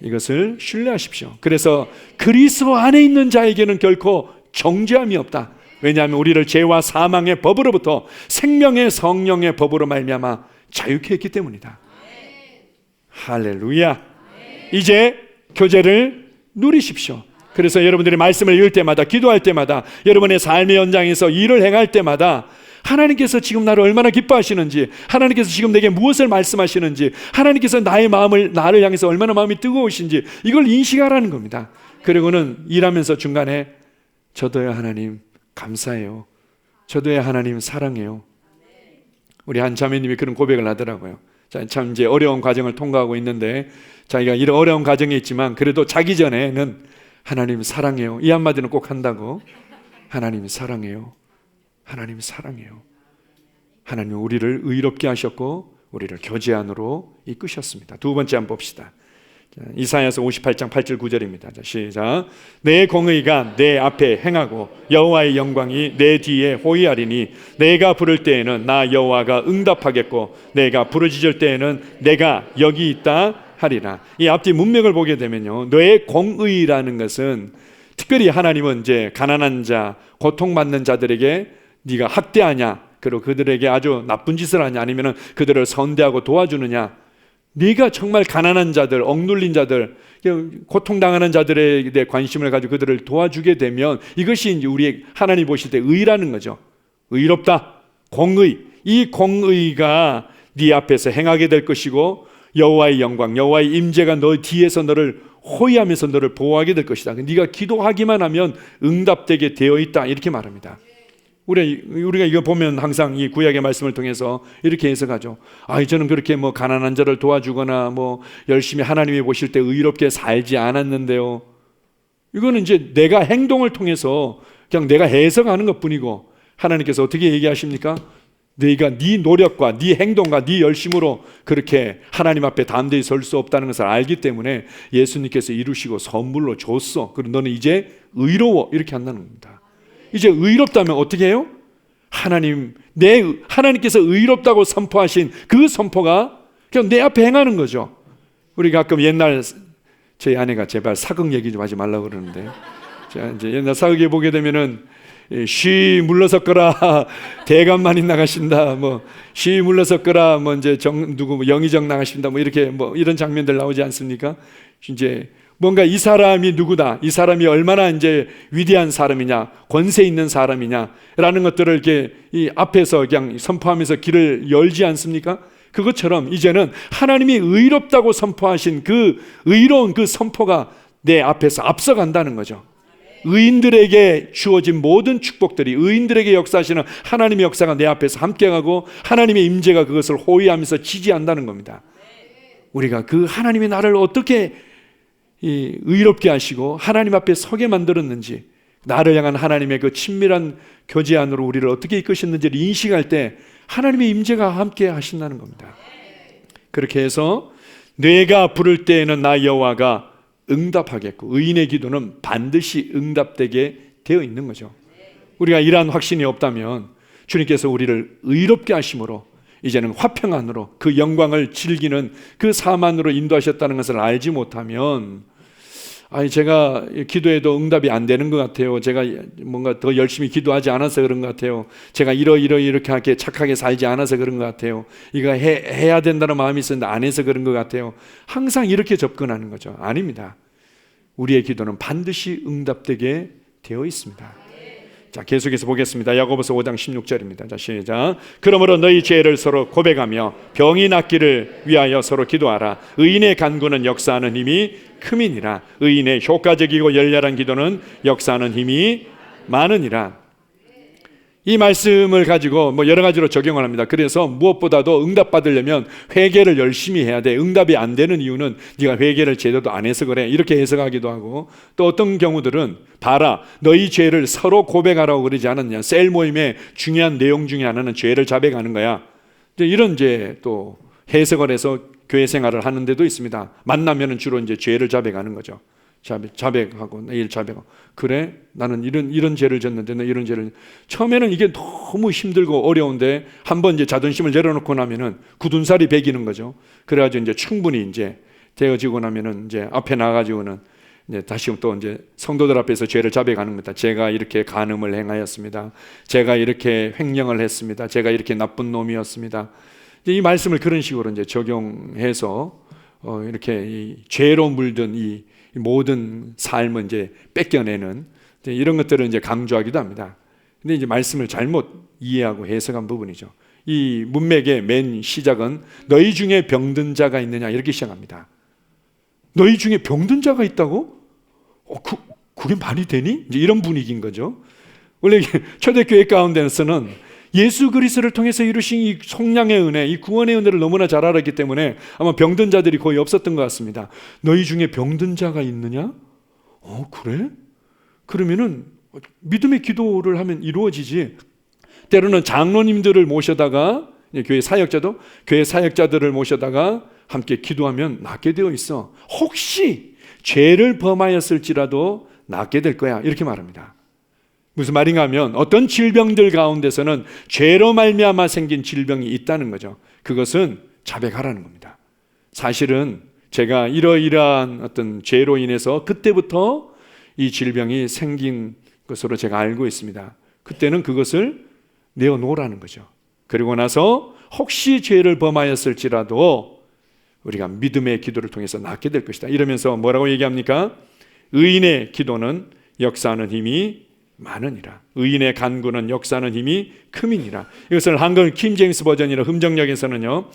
이것을 신뢰하십시오. 그래서 그리스도 안에 있는 자에게는 결코 정죄함이 없다. 왜냐하면 우리를 죄와 사망의 법으로부터 생명의 성령의 법으로 말미암아 자유케 했기 때문이다. 할렐루야. 이제 교제를 누리십시오. 그래서 여러분들이 말씀을 읽을 때마다, 기도할 때마다, 여러분의 삶의 현장에서 일을 행할 때마다 하나님께서 지금 나를 얼마나 기뻐하시는지, 하나님께서 지금 내게 무엇을 말씀하시는지, 하나님께서 나를 향해서 얼마나 마음이 뜨거우신지 이걸 인식하라는 겁니다. 그리고는 일하면서 중간에 저도요 하나님 감사해요, 저도요 하나님 사랑해요. 우리 한 자매님이 그런 고백을 하더라고요. 참 이제 어려운 과정을 통과하고 있는데 자기가 이런 어려운 과정이 있지만 그래도 자기 전에는 하나님 사랑해요, 이 한마디는 꼭 한다고. 하나님 사랑해요, 하나님 사랑해요. 하나님은 우리를 의롭게 하셨고 우리를 교제 안으로 이끄셨습니다. 두 번째 한번 봅시다. 이사야서 58장 8절 9절입니다. 자, 시작. 내 공의가 내 앞에 행하고 여호와의 영광이 내 뒤에 호위하리니 내가 부를 때에는 나 여호와가 응답하겠고 내가 부르짖을 때에는 내가 여기 있다 하리라. 이 앞뒤 문맥을 보게 되면요, 너의 공의라는 것은 특별히 하나님은 이제 가난한 자, 고통받는 자들에게 네가 학대하냐, 그리고 그들에게 아주 나쁜 짓을 하냐, 아니면 그들을 선대하고 도와주느냐, 네가 정말 가난한 자들, 억눌린 자들, 고통당하는 자들에 대해 관심을 가지고 그들을 도와주게 되면 이것이 이제 우리 하나님 보실 때 의라는 거죠. 의롭다, 공의. 이 공의가 네 앞에서 행하게 될 것이고 여호와의 영광, 여호와의 임재가 너 뒤에서 너를 호위하면서 너를 보호하게 될 것이다. 네가 기도하기만 하면 응답되게 되어 있다, 이렇게 말합니다. 우리가 이거 보면 항상 이 구약의 말씀을 통해서 이렇게 해석하죠. 저는 그렇게 뭐 가난한 자를 도와주거나 뭐 열심히 하나님이 보실 때 의롭게 살지 않았는데요. 이거는 이제 내가 행동을 통해서 그냥 내가 해석하는 것뿐이고, 하나님께서 어떻게 얘기하십니까? 네가 네 노력과 네 행동과 네 열심으로 그렇게 하나님 앞에 담대히 설 수 없다는 것을 알기 때문에 예수님께서 이루시고 선물로 줬어. 그리고 너는 이제 의로워, 이렇게 한다는 겁니다. 이제 의롭다면 어떻게 해요? 하나님께서 의롭다고 선포하신 그 선포가 그냥 내 앞에 행하는 거죠. 우리 가끔 옛날 저희 아내가 제발 사극 얘기 좀 하지 말라고 그러는데, 이제 옛날 사극에 보게 되면은 쉬 물러섰거라 대감만이 나가신다, 뭐 쉬 물러섰거라 뭐 이제 누구 뭐 영의정 나가신다, 뭐 이렇게 뭐 이런 장면들 나오지 않습니까? 이제 뭔가 이 사람이 누구다, 이 사람이 얼마나 이제 위대한 사람이냐, 권세 있는 사람이냐라는 것들을 이렇게 이 앞에서 그냥 선포하면서 길을 열지 않습니까? 그것처럼 이제는 하나님이 의롭다고 선포하신 그 의로운 그 선포가 내 앞에서 앞서간다는 거죠. 의인들에게 주어진 모든 축복들이, 의인들에게 역사하시는 하나님의 역사가 내 앞에서 함께가고 하나님의 임재가 그것을 호위하면서 지지한다는 겁니다. 우리가 그 하나님이 나를 어떻게 의롭게 하시고 하나님 앞에 서게 만들었는지, 나를 향한 하나님의 그 친밀한 교제 안으로 우리를 어떻게 이끄셨는지를 인식할 때 하나님의 임재가 함께 하신다는 겁니다. 그렇게 해서 내가 부를 때에는 나 여호와가 응답하겠고 의인의 기도는 반드시 응답되게 되어 있는 거죠. 우리가 이러한 확신이 없다면 주님께서 우리를 의롭게 하심으로 이제는 화평 안으로 그 영광을 즐기는 그 삶 안으로 인도하셨다는 것을 알지 못하면, 제가 기도해도 응답이 안 되는 것 같아요, 제가 뭔가 더 열심히 기도하지 않아서 그런 것 같아요, 제가 이렇게 하게 착하게 살지 않아서 그런 것 같아요, 이거 해야 된다는 마음이 있었는데 안 해서 그런 것 같아요, 항상 이렇게 접근하는 거죠. 아닙니다. 우리의 기도는 반드시 응답되게 되어 있습니다. 자, 계속해서 보겠습니다. 야고보서 5장 16절입니다. 자, 시작. 그러므로 너희 죄를 서로 고백하며 병이 낫기를 위하여 서로 기도하라. 의인의 간구는 역사하는 힘이 큼이니라. 의인의 효과적이고 열렬한 기도는 역사하는 힘이 많으니라. 이 말씀을 가지고 뭐 여러 가지로 적용을 합니다. 그래서 무엇보다도 응답받으려면 회개를 열심히 해야 돼. 응답이 안 되는 이유는 네가 회개를 제대로 안 해서 그래, 이렇게 해석하기도 하고, 또 어떤 경우들은 봐라, 너희 죄를 서로 고백하라고 그러지 않았냐. 셀 모임의 중요한 내용 중에 하나는 죄를 자백하는 거야. 이런 이제 또 해석을 해서 교회 생활을 하는 데도 있습니다. 만나면은 주로 이제 죄를 자백하는 거죠. 자백하고 내일 자백하고, 그래 나는 이런 죄를 졌는데 너 이런 죄를, 처음에는 이게 너무 힘들고 어려운데 한번 이제 자존심을 내려놓고 나면은 굳은 살이 배기는 거죠. 그래가지고 이제 충분히 이제 되어지고 나면은 이제 앞에 나가지고는 이제 다시 또 이제 성도들 앞에서 죄를 자백하는 겁니다. 제가 이렇게 간음을 행하였습니다. 제가 이렇게 횡령을 했습니다. 제가 이렇게 나쁜 놈이었습니다. 이 말씀을 그런 식으로 이제 적용해서 이렇게 이 죄로 물든 이 모든 삶을 이제 뺏겨내는 이런 것들을 이제 강조하기도 합니다. 근데 이제 말씀을 잘못 이해하고 해석한 부분이죠. 이 문맥의 맨 시작은 너희 중에 병든 자가 있느냐, 이렇게 시작합니다. 너희 중에 병든 자가 있다고? 그게 말이 되니? 이제 이런 분위기인 거죠. 원래 초대교회 가운데서는 예수 그리스도를 통해서 이루신 이 속량의 은혜, 이 구원의 은혜를 너무나 잘 알았기 때문에 아마 병든 자들이 거의 없었던 것 같습니다. 너희 중에 병든 자가 있느냐? 그래? 그러면은 믿음의 기도를 하면 이루어지지. 때로는 장로님들을 모셔다가, 교회 사역자들을 모셔다가 함께 기도하면 낫게 되어 있어. 혹시 죄를 범하였을지라도 낫게 될 거야, 이렇게 말합니다. 무슨 말인가 하면 어떤 질병들 가운데서는 죄로 말미암아 생긴 질병이 있다는 거죠. 그것은 자백하라는 겁니다. 사실은 제가 이러이러한 어떤 죄로 인해서 그때부터 이 질병이 생긴 것으로 제가 알고 있습니다. 그때는 그것을 내어놓으라는 거죠. 그리고 나서 혹시 죄를 범하였을지라도 우리가 믿음의 기도를 통해서 낫게 될 것이다, 이러면서 뭐라고 얘기합니까? 의인의 기도는 역사하는 힘이 많으니라. 의인의 간구는 역사하는 힘이 큼이니라. 이것을 한글 킹 제임스 버전이나 흠정역에서는요,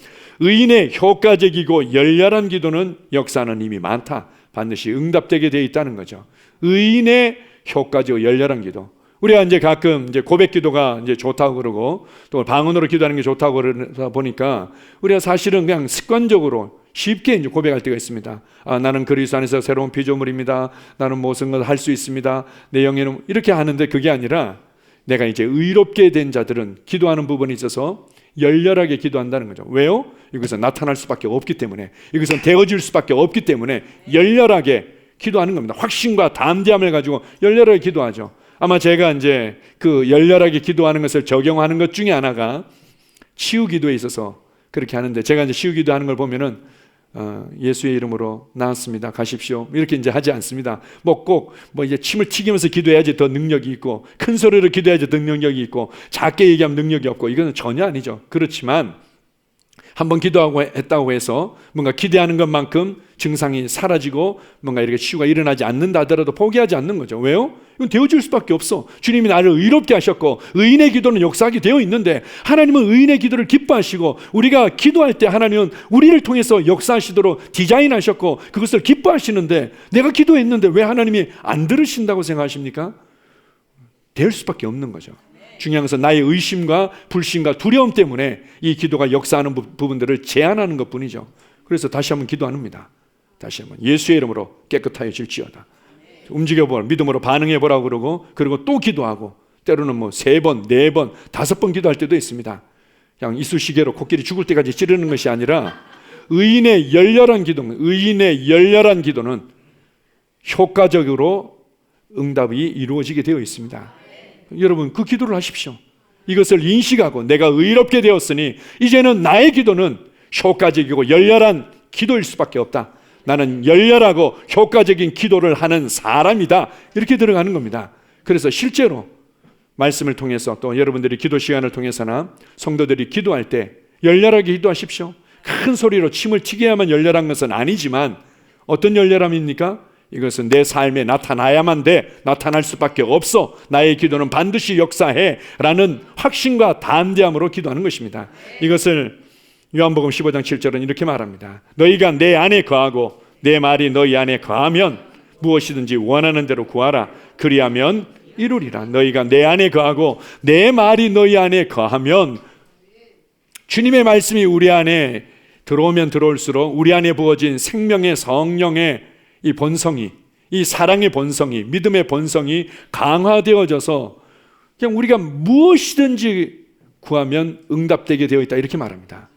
의인의 효과적이고 열렬한 기도는 역사하는 힘이 많다, 반드시 응답되게 되어 있다는 거죠. 의인의 효과적이고 열렬한 기도. 우리가 이제 가끔 이제 고백 기도가 이제 좋다고 그러고 또 방언으로 기도하는 게 좋다고 그러다 보니까 우리가 사실은 그냥 습관적으로 쉽게 이제 고백할 때가 있습니다. 나는 그리스도 안에서 새로운 피조물입니다. 나는 무슨 걸 할 수 있습니다. 내 영에는, 이렇게 하는데 그게 아니라 내가 이제 의롭게 된 자들은 기도하는 부분에 있어서 열렬하게 기도한다는 거죠. 왜요? 이것은 나타날 수밖에 없기 때문에, 이것은 되어질 수밖에 없기 때문에 열렬하게 기도하는 겁니다. 확신과 담대함을 가지고 열렬하게 기도하죠. 아마 제가 이제 그 열렬하게 기도하는 것을 적용하는 것 중에 하나가 치유 기도에 있어서 그렇게 하는데, 제가 이제 치유 기도하는 걸 보면은 예수의 이름으로 나았습니다. 가십시오. 이렇게 이제 하지 않습니다. 꼭 이제 침을 튀기면서 기도해야지 더 능력이 있고, 큰 소리로 기도해야지 더 능력이 있고, 작게 얘기하면 능력이 없고, 이거는 전혀 아니죠. 그렇지만 한번 기도하고 했다고 해서 뭔가 기대하는 것만큼 증상이 사라지고 뭔가 이렇게 치유가 일어나지 않는다 하더라도 포기하지 않는 거죠. 왜요? 이건 되어질 수밖에 없어. 주님이 나를 의롭게 하셨고, 의인의 기도는 역사하게 되어 있는데, 하나님은 의인의 기도를 기뻐하시고, 우리가 기도할 때 하나님은 우리를 통해서 역사하시도록 디자인하셨고 그것을 기뻐하시는데, 내가 기도했는데 왜 하나님이 안 들으신다고 생각하십니까? 될 수밖에 없는 거죠. 중요한 것은 나의 의심과 불신과 두려움 때문에 이 기도가 역사하는 부분들을 제한하는 것뿐이죠. 그래서 다시 한번 기도합니다. 다시 한번 예수의 이름으로 깨끗하여질지어다. 움직여보라, 믿음으로 반응해보라고 그러고, 그리고 또 기도하고, 때로는 3번, 4번, 5번 기도할 때도 있습니다. 그냥 이쑤시개로 코끼리 죽을 때까지 찌르는 것이 아니라, 의인의 열렬한 기도는 효과적으로 응답이 이루어지게 되어 있습니다. 여러분, 그 기도를 하십시오. 이것을 인식하고 내가 의롭게 되었으니 이제는 나의 기도는 효과적이고 열렬한 기도일 수밖에 없다. 나는 열렬하고 효과적인 기도를 하는 사람이다. 이렇게 들어가는 겁니다. 그래서 실제로 말씀을 통해서, 또 여러분들이 기도 시간을 통해서나 성도들이 기도할 때 열렬하게 기도하십시오. 큰 소리로 침을 튀겨야만 열렬한 것은 아니지만, 어떤 열렬함입니까? 이것은 내 삶에 나타나야만 돼. 나타날 수밖에 없어. 나의 기도는 반드시 역사해 라는 확신과 담대함으로 기도하는 것입니다. 이것을 요한복음 15장 7절은 이렇게 말합니다. 너희가 내 안에 거하고 내 말이 너희 안에 거하면 무엇이든지 원하는 대로 구하라. 그리하면 이루리라. 너희가 내 안에 거하고 내 말이 너희 안에 거하면, 주님의 말씀이 우리 안에 들어오면 들어올수록 우리 안에 부어진 생명의 성령의 이 본성이, 이 사랑의 본성이, 믿음의 본성이 강화되어져서 그냥 우리가 무엇이든지 구하면 응답되게 되어 있다, 이렇게 말합니다.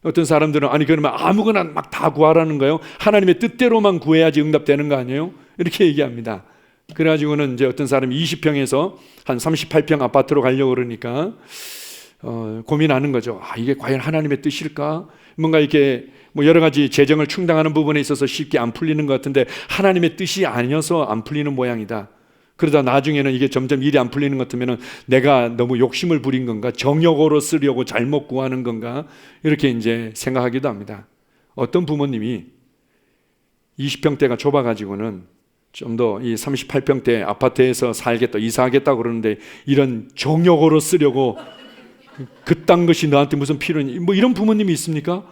어떤 사람들은 아니 그러면 아무거나 막 다 구하라는 거예요? 하나님의 뜻대로만 구해야지 응답되는 거 아니에요? 이렇게 얘기합니다. 그래가지고는 이제 어떤 사람이 20평에서 한 38평 아파트로 가려고 그러니까 고민하는 거죠. 이게 과연 하나님의 뜻일까? 뭔가 이렇게 여러 가지 재정을 충당하는 부분에 있어서 쉽게 안 풀리는 것 같은데, 하나님의 뜻이 아니어서 안 풀리는 모양이다. 그러다 나중에는 이게 점점 일이 안 풀리는 것 같으면 내가 너무 욕심을 부린 건가? 정욕으로 쓰려고 잘못 구하는 건가? 이렇게 이제 생각하기도 합니다. 어떤 부모님이 20평대가 좁아가지고는 좀 더 이 38평대 아파트에서 살겠다, 이사하겠다 그러는데, 이런 정욕으로 쓰려고 그딴 것이 너한테 무슨 필요니? 이런 부모님이 있습니까?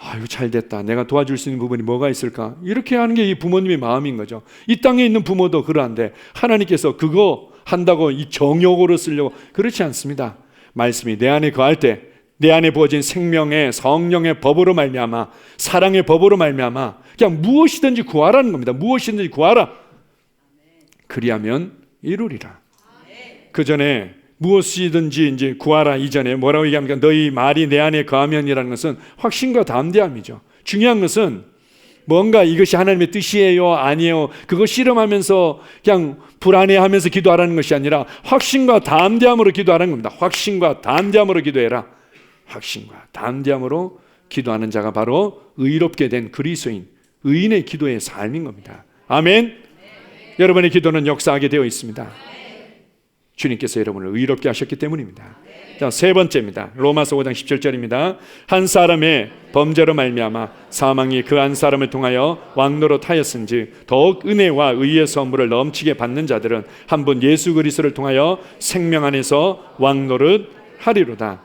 아유, 잘 됐다. 내가 도와줄 수 있는 부분이 뭐가 있을까? 이렇게 하는 게 이 부모님의 마음인 거죠. 이 땅에 있는 부모도 그러한데, 하나님께서 그거 한다고 이 정욕으로 쓰려고, 그렇지 않습니다. 말씀이 내 안에 거할 때 내 안에 부어진 생명의 성령의 법으로 말미암아, 사랑의 법으로 말미암아 그냥 무엇이든지 구하라는 겁니다. 무엇이든지 구하라. 그리하면 이루리라. 그 전에 무엇이든지 이제 구하라 이전에 뭐라고 얘기합니까? 너희 말이 내 안에 거하면이라는 것은 확신과 담대함이죠. 중요한 것은 뭔가 이것이 하나님의 뜻이에요, 아니에요, 그거 실험하면서 그냥 불안해하면서 기도하라는 것이 아니라 확신과 담대함으로 기도하라는 겁니다. 확신과 담대함으로 기도해라. 확신과 담대함으로 기도하는 자가 바로 의롭게 된 그리스도인, 의인의 기도의 삶인 겁니다. 아멘. 여러분의 기도는 역사하게 되어 있습니다. 주님께서 여러분을 의롭게 하셨기 때문입니다. 자, 세 번째입니다. 로마서 5장 17절입니다. 한 사람의 범죄로 말미암아 사망이 그 한 사람을 통하여 왕노릇 하였은즉 더욱 은혜와 의의 선물을 넘치게 받는 자들은 한 분 예수 그리스도를 통하여 생명 안에서 왕노릇 하리로다.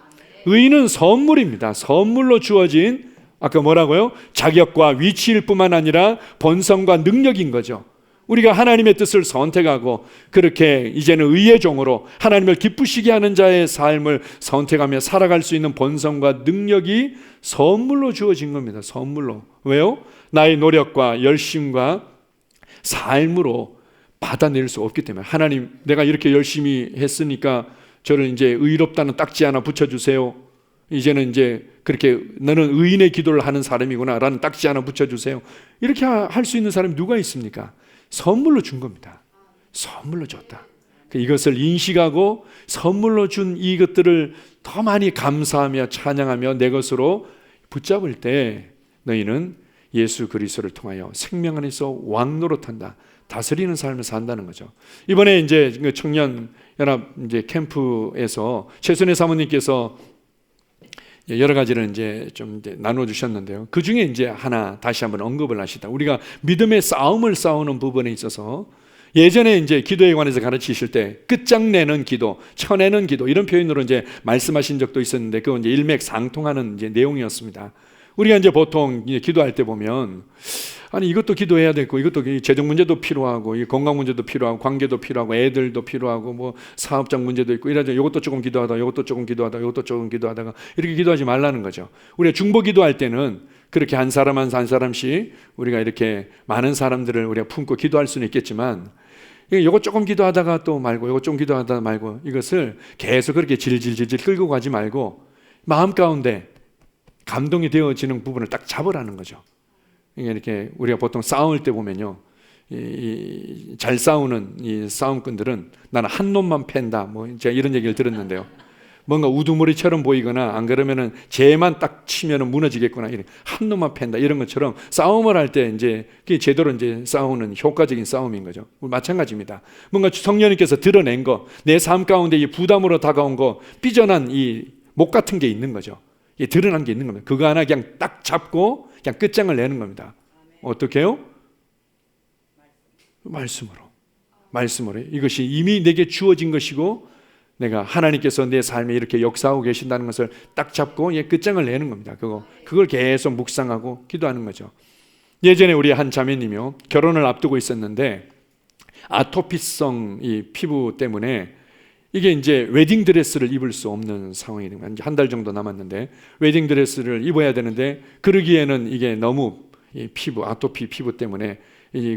의는 선물입니다. 선물로 주어진, 아까 뭐라고요? 자격과 위치일 뿐만 아니라 본성과 능력인 거죠. 우리가 하나님의 뜻을 선택하고 그렇게 이제는 의의 종으로 하나님을 기쁘시게 하는 자의 삶을 선택하며 살아갈 수 있는 본성과 능력이 선물로 주어진 겁니다. 선물로. 왜요? 나의 노력과 열심과 삶으로 받아낼 수 없기 때문에, 하나님 내가 이렇게 열심히 했으니까 저를 이제 의롭다는 딱지 하나 붙여주세요. 이제는 이제 그렇게 너는 의인의 기도를 하는 사람이구나 라는 딱지 하나 붙여주세요. 이렇게 할 수 있는 사람이 누가 있습니까? 선물로 준 겁니다. 선물로 줬다. 이것을 인식하고 선물로 준 이것들을 더 많이 감사하며 찬양하며 내 것으로 붙잡을 때 너희는 예수 그리스도를 통하여 생명 안에서 왕노릇한다. 다스리는 삶을 산다는 거죠. 이번에 이제 청년 연합 이제 캠프에서 최순애 사모님께서 여러 가지를 이제 좀 이제 나눠 주셨는데요. 그 중에 이제 하나 다시 한번 언급을 하시다. 우리가 믿음의 싸움을 싸우는 부분에 있어서 예전에 이제 기도에 관해서 가르치실 때 끝장내는 기도, 쳐내는 기도 이런 표현으로 이제 말씀하신 적도 있었는데 그건 이제 일맥상통하는 이제 내용이었습니다. 우리가 이제 보통 이제 기도할 때 보면 아니 이것도 기도해야 되고 이것도 재정 문제도 필요하고 건강 문제도 필요하고 관계도 필요하고 애들도 필요하고 뭐 사업장 문제도 있고 이러죠. 이것도 조금 기도하다 이것도 조금 기도하다 이것도 조금 기도하다가 이렇게 기도하지 말라는 거죠. 우리가 중보 기도할 때는 그렇게 한 사람 한 사람씩 우리가 이렇게 많은 사람들을 우리가 품고 기도할 수는 있겠지만 이것 조금 기도하다가 또 말고 이것 좀 기도하다가 말고 이것을 계속 그렇게 질질질질 끌고 가지 말고 마음 가운데 감동이 되어지는 부분을 딱 잡으라는 거죠. 이렇게 우리가 보통 싸울 때 보면요, 잘 싸우는 이 싸움꾼들은 나는 한 놈만 팬다. 뭐 제가 이런 얘기를 들었는데요. 뭔가 우두머리처럼 보이거나 안 그러면은 쟤만 딱 치면은 무너지겠구나. 이런 한 놈만 팬다. 이런 것처럼 싸움을 할 때 이제 그게 제대로 이제 싸우는 효과적인 싸움인 거죠. 마찬가지입니다. 뭔가 성령님께서 드러낸 거, 내 삶 가운데 이 부담으로 다가온 거, 삐져난 이 목 같은 게 있는 거죠. 드러난 게 있는 겁니다. 그거 하나 그냥 딱 잡고 그냥 끝장을 내는 겁니다. 어떻게 해요? 말씀으로. 이것이 이미 내게 주어진 것이고 내가 하나님께서 내 삶에 이렇게 역사하고 계신다는 것을 딱 잡고 끝장을 내는 겁니다. 그걸 계속 묵상하고 기도하는 거죠. 예전에 우리 한 자매님이요, 결혼을 앞두고 있었는데 아토피성 이 피부 때문에 이게 이제 웨딩드레스를 입을 수 없는 상황이 된 거예요. 한 달 정도 남았는데 웨딩드레스를 입어야 되는데 그러기에는 이게 너무 이 아토피 피부 때문에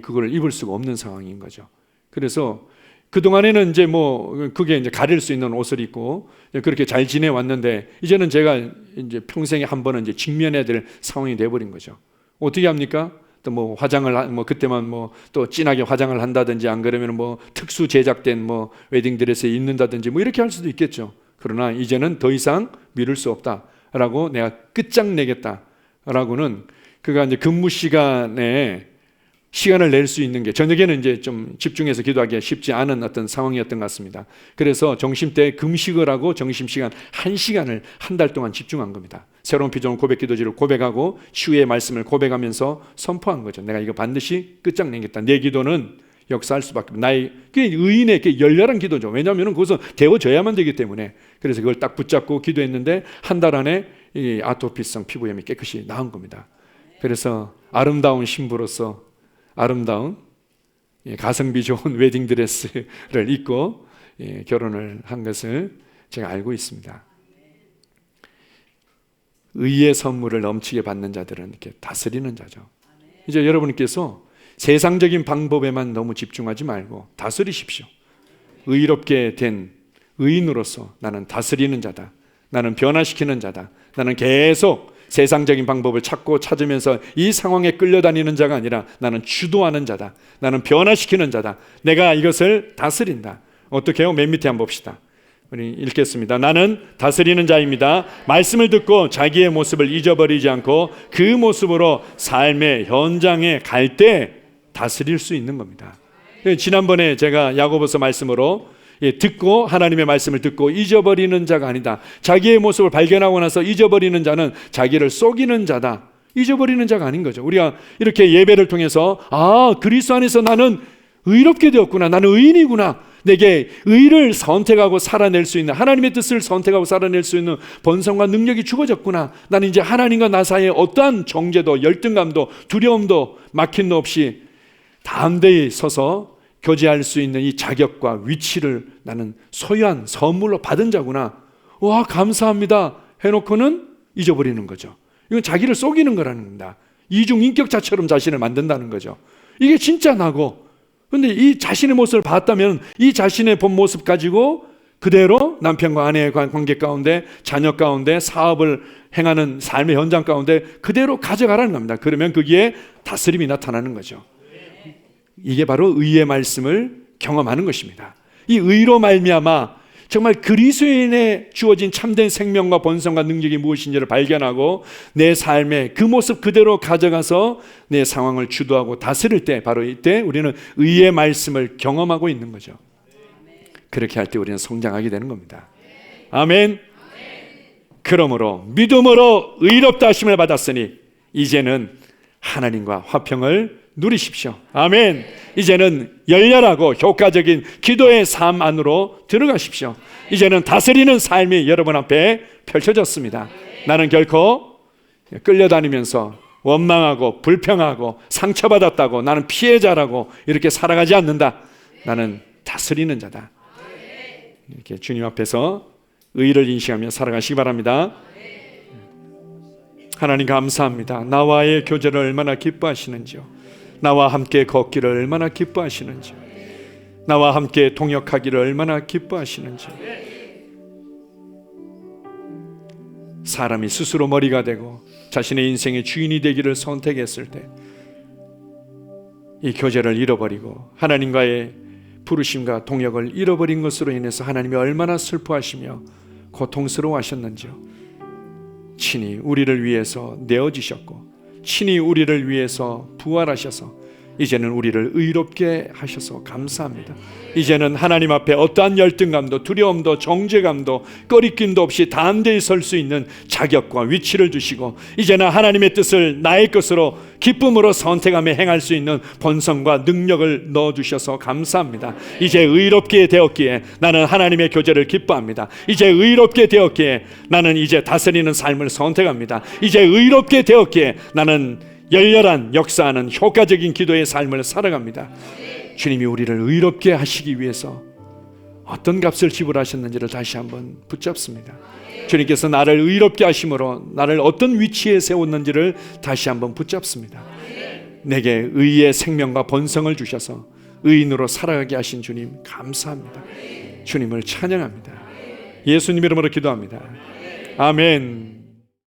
그걸 입을 수가 없는 상황인 거죠. 그래서 그동안에는 이제 뭐 그게 이제 가릴 수 있는 옷을 입고 그렇게 잘 지내왔는데 이제는 제가 이제 평생에 한 번은 이제 직면해야 될 상황이 돼버린 거죠. 어떻게 합니까? 또 뭐 화장을 뭐 그때만 뭐 또 진하게 화장을 한다든지 안 그러면 뭐 특수 제작된 뭐 웨딩 드레스에 입는다든지 뭐 이렇게 할 수도 있겠죠. 그러나 이제는 더 이상 미룰 수 없다라고 내가 끝장내겠다라고는 그가 이제 근무 시간에 시간을 낼 수 있는 게 저녁에는 이제 좀 집중해서 기도하기가 쉽지 않은 어떤 상황이었던 것 같습니다. 그래서 점심때 금식을 하고 점심시간 1시간을 한 달 동안 집중한 겁니다. 새로운 비전 고백 기도지를 고백하고 치유의 말씀을 고백하면서 선포한 거죠. 내가 이거 반드시 끝장내겠다. 내 기도는 역사할 수밖에 없다. 나의 의인의 열렬한 기도죠. 왜냐하면 그것은 데워져야만 되기 때문에. 그래서 그걸 딱 붙잡고 기도했는데 한 달 안에 이 아토피성 피부염이 깨끗이 나은 겁니다. 그래서 아름다운 신부로서 아름다운 가성비 좋은 웨딩드레스를 입고 결혼을 한 것을 제가 알고 있습니다. 의의 선물을 넘치게 받는 자들은 이렇게 다스리는 자죠. 이제 여러분께서 세상적인 방법에만 너무 집중하지 말고 다스리십시오. 의롭게 된 의인으로서 나는 다스리는 자다. 나는 변화시키는 자다. 나는 계속 세상적인 방법을 찾으면서 이 상황에 끌려다니는 자가 아니라 나는 주도하는 자다. 나는 변화시키는 자다. 내가 이것을 다스린다. 어떻게 해요? 맨 밑에 한번 봅시다. 우리 읽겠습니다. 나는 다스리는 자입니다. 말씀을 듣고 자기의 모습을 잊어버리지 않고 그 모습으로 삶의 현장에 갈 때 다스릴 수 있는 겁니다. 지난번에 제가 야고보서 말씀으로 듣고 하나님의 말씀을 듣고 잊어버리는 자가 아니다. 자기의 모습을 발견하고 나서 잊어버리는 자는 자기를 속이는 자다. 잊어버리는 자가 아닌 거죠. 우리가 이렇게 예배를 통해서 그리스도 안에서 나는 의롭게 되었구나. 나는 의인이구나. 내게 의를 선택하고 살아낼 수 있는 하나님의 뜻을 선택하고 살아낼 수 있는 본성과 능력이 주어졌구나. 나는 이제 하나님과 나 사이에 어떠한 정죄도 열등감도 두려움도 막힘도 없이 담대히 서서 교제할 수 있는 이 자격과 위치를 나는 소유한 선물로 받은 자구나. 와, 감사합니다 해놓고는 잊어버리는 거죠. 이건 자기를 속이는 거라는 겁니다. 이중인격자처럼 자신을 만든다는 거죠. 이게 진짜 나고, 근데 이 자신의 모습을 봤다면 이 자신의 본 모습 가지고 그대로 남편과 아내의 관계 가운데, 자녀 가운데, 사업을 행하는 삶의 현장 가운데 그대로 가져가라는 겁니다. 그러면 거기에 다스림이 나타나는 거죠. 이게 바로 의의 말씀을 경험하는 것입니다. 이 의로 말미암아 정말 그리스도인에 주어진 참된 생명과 본성과 능력이 무엇인지를 발견하고 내 삶의 그 모습 그대로 가져가서 내 상황을 주도하고 다스릴 때, 바로 이때 우리는 의의 말씀을 경험하고 있는 거죠. 그렇게 할 때 우리는 성장하게 되는 겁니다. 아멘. 그러므로 믿음으로 의롭다 하심을 받았으니 이제는 하나님과 화평을 누리십시오. 아멘. 이제는 열렬하고 효과적인 기도의 삶 안으로 들어가십시오. 이제는 다스리는 삶이 여러분 앞에 펼쳐졌습니다. 나는 결코 끌려다니면서 원망하고 불평하고 상처받았다고 나는 피해자라고 이렇게 살아가지 않는다. 나는 다스리는 자다. 이렇게 주님 앞에서 의를 인식하며 살아가시기 바랍니다. 하나님 감사합니다. 나와의 교제를 얼마나 기뻐하시는지요. 나와 함께 걷기를 얼마나 기뻐하시는지요. 나와 함께 동역하기를 얼마나 기뻐하시는지요. 사람이 스스로 머리가 되고 자신의 인생의 주인이 되기를 선택했을 때 이 교제를 잃어버리고 하나님과의 부르심과 동역을 잃어버린 것으로 인해서 하나님이 얼마나 슬퍼하시며 고통스러워하셨는지요. 친히 우리를 위해서 내어지셨고 친히 우리를 위해서 부활하셔서 이제는 우리를 의롭게 하셔서 감사합니다. 이제는 하나님 앞에 어떠한 열등감도 두려움도 정죄감도 꺼리낌도 없이 담대히 설 수 있는 자격과 위치를 주시고 이제는 하나님의 뜻을 나의 것으로 기쁨으로 선택하며 행할 수 있는 본성과 능력을 넣어주셔서 감사합니다. 이제 의롭게 되었기에 나는 하나님의 교제를 기뻐합니다. 이제 의롭게 되었기에 나는 이제 다스리는 삶을 선택합니다. 이제 의롭게 되었기에 나는 열렬한 역사하는 효과적인 기도의 삶을 살아갑니다. 주님이 우리를 의롭게 하시기 위해서 어떤 값을 지불하셨는지를 다시 한번 붙잡습니다. 주님께서 나를 의롭게 하심으로 나를 어떤 위치에 세웠는지를 다시 한번 붙잡습니다. 내게 의의 생명과 본성을 주셔서 의인으로 살아가게 하신 주님 감사합니다. 주님을 찬양합니다. 예수님 이름으로 기도합니다. 아멘.